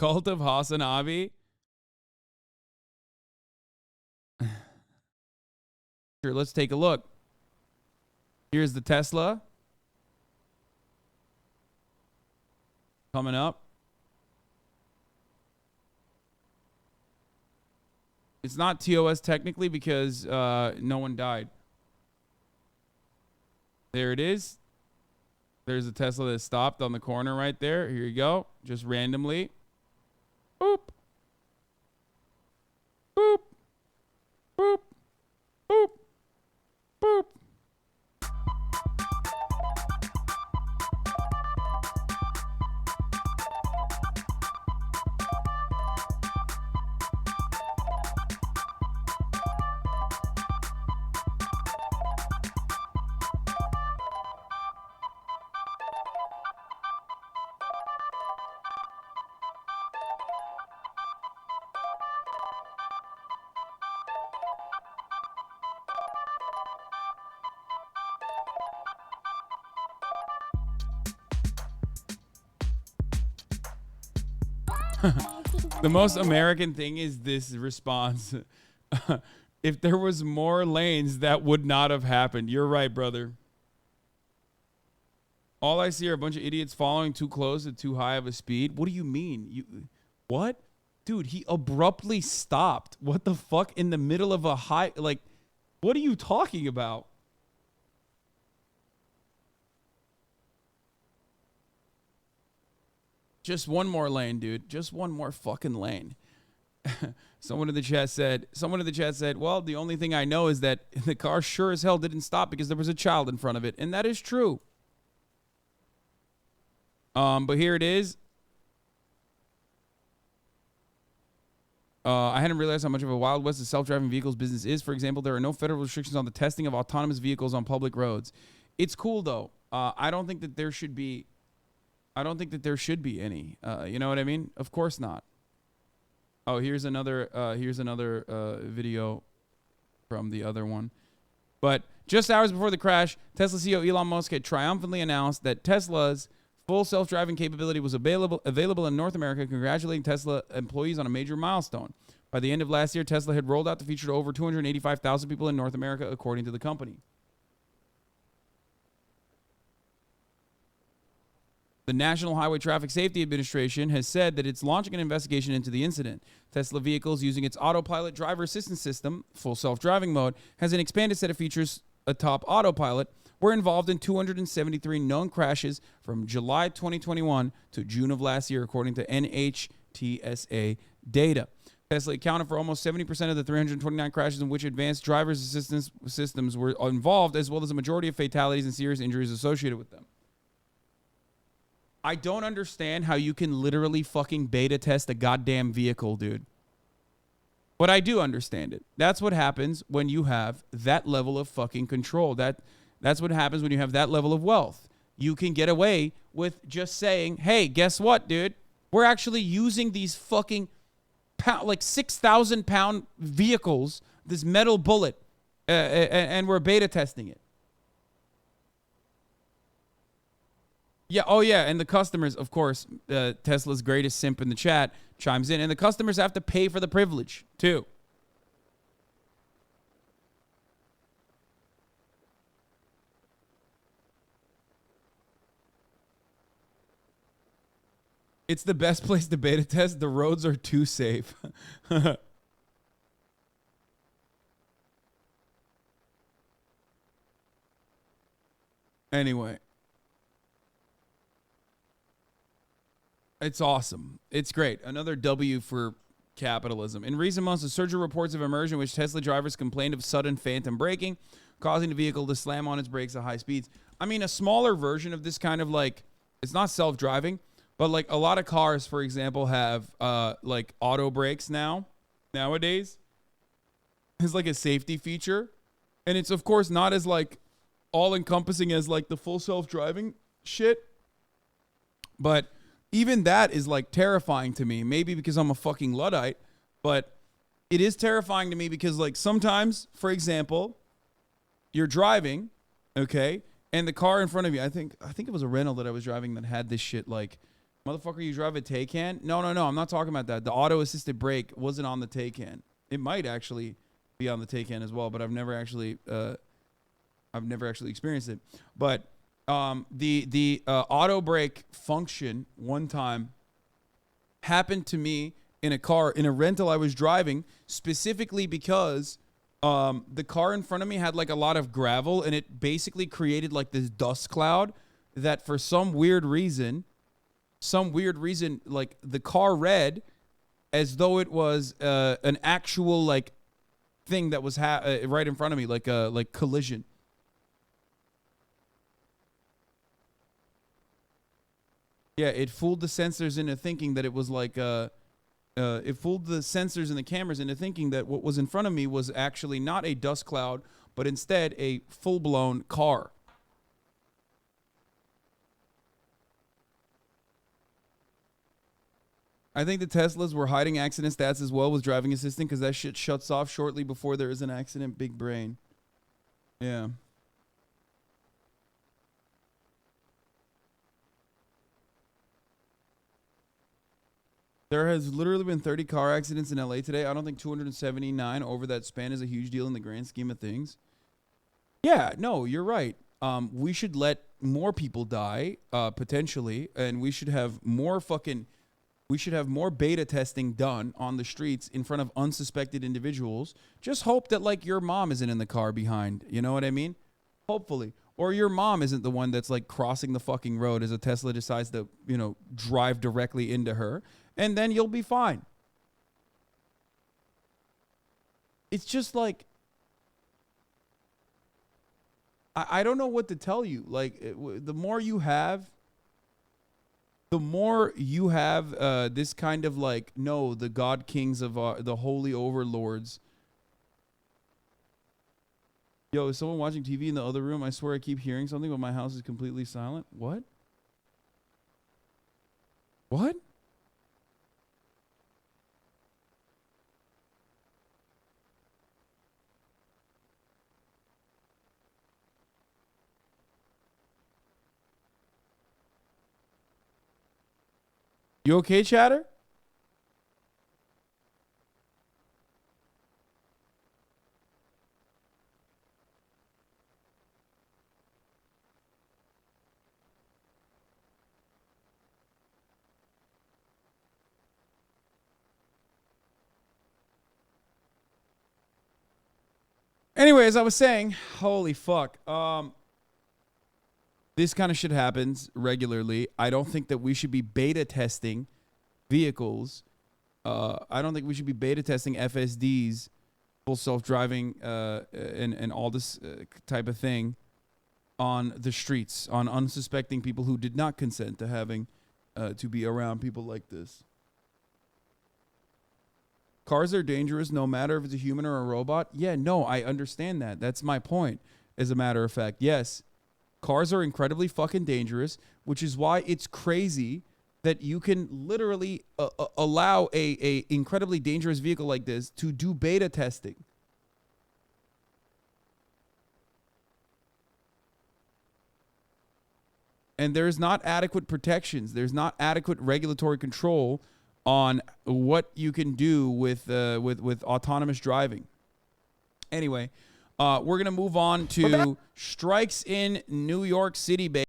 cult of Hasanabi. Sure, let's take a look. Here's the Tesla. Coming up. It's not TOS technically because no one died. There it is. There's a Tesla that stopped on the corner right there. Here you go. Just randomly. Boop. Boop. Boop. Boop. Boop. The most American thing is this response. If there was more lanes, that would not have happened. You're right, brother. All I see are a bunch of idiots following too close at too high of a speed. What do you mean? What? Dude, he abruptly stopped. What the fuck? In the middle of a high... Like, what are you talking about? Just one more lane, dude. Just one more fucking lane. Someone in the chat said, well, the only thing I know is that the car sure as hell didn't stop because there was a child in front of it. And that is true. But here it is. I hadn't realized how much of a Wild West the self-driving vehicles business is. For example, there are no federal restrictions on the testing of autonomous vehicles on public roads. It's cool, though. I don't think that there should be any. You know what I mean? Of course not. Oh, here's another video from the other one. But just hours before the crash, Tesla CEO Elon Musk had triumphantly announced that Tesla's full self-driving capability was available in North America, congratulating Tesla employees on a major milestone. By the end of last year, Tesla had rolled out the feature to over 285,000 people in North America, according to the company. The National Highway Traffic Safety Administration has said that it's launching an investigation into the incident. Tesla vehicles using its Autopilot driver assistance system, full self-driving mode, has an expanded set of features atop Autopilot, were involved in 273 known crashes from July 2021 to June of last year, according to NHTSA data. Tesla accounted for almost 70% of the 329 crashes in which advanced driver's assistance systems were involved, as well as a majority of fatalities and serious injuries associated with them. I don't understand how you can literally fucking beta test a goddamn vehicle, dude. But I do understand it. That's what happens when you have that level of fucking control. That's what happens when you have that level of wealth. You can get away with just saying, hey, guess what, dude? We're actually using these fucking like 6,000 pound vehicles, this metal bullet, and we're beta testing it. Yeah, oh yeah, and the customers, of course, Tesla's greatest simp in the chat chimes in, and the customers have to pay for the privilege, too. It's the best place to beta test. The roads are too safe. Anyway. It's awesome. It's great. Another W for capitalism. In recent months, a surge of reports have emerged in which Tesla drivers complained of sudden phantom braking, causing the vehicle to slam on its brakes at high speeds. I mean, a smaller version of this kind of like, it's not self-driving, but like a lot of cars, for example, have like auto brakes nowadays. It's like a safety feature. And it's, of course, not as like all-encompassing as like the full self-driving shit. But even that is like terrifying to me. Maybe because I'm a fucking Luddite, but it is terrifying to me because like sometimes, for example, you're driving, okay, and the car in front of you, I think it was a Renault that I was driving that had this shit like Motherfucker, you drive a Taycan? No, no, no. I'm not talking about that. The auto assisted brake wasn't on the Taycan. It might actually be on the Taycan as well, but I've never actually experienced it. But the auto brake function one time happened to me in a car in a rental I was driving, specifically because the car in front of me had like a lot of gravel, and it basically created like this dust cloud that for some weird reason, like the car read as though it was an actual like thing that was right in front of me, like a collision. Yeah, it fooled the sensors into thinking that it was like it fooled the sensors and the cameras into thinking that what was in front of me was actually not a dust cloud, but instead a full-blown car. I think the Teslas were hiding accident stats as well with driving assistant because that shit shuts off shortly before there is an accident. Big brain. Yeah. There has literally been 30 car accidents in LA today. I don't think 279 over that span is a huge deal in the grand scheme of things. Yeah, no, you're right. We should let more people die, potentially, and we should have more beta testing done on the streets in front of unsuspected individuals. Just hope that like your mom isn't in the car behind. You know what I mean? Hopefully. Or your mom isn't the one that's like crossing the fucking road as a Tesla decides to, drive directly into her. And then you'll be fine. It's just like, I don't know what to tell you. Like, the more you have this kind of like, no, the God Kings of the holy overlords. Yo, is someone watching TV in the other room? I swear I keep hearing something, but my house is completely silent. What? What? You okay, chatter? Anyway, as I was saying, holy fuck. This kind of shit happens regularly. I don't think that we should be beta testing vehicles. I don't think we should be beta testing FSDs, full self-driving, and all this type of thing on the streets, on unsuspecting people who did not consent to having to be around people like this. Cars are dangerous no matter if it's a human or a robot. Yeah, no, I understand that. That's my point, as a matter of fact. Yes, cars are incredibly fucking dangerous, which is why it's crazy that you can literally allow a incredibly dangerous vehicle like this to do beta testing. And there's not adequate protections. There's not adequate regulatory control on what you can do with autonomous driving. Anyway, we're gonna move on to strikes in New York City, baby.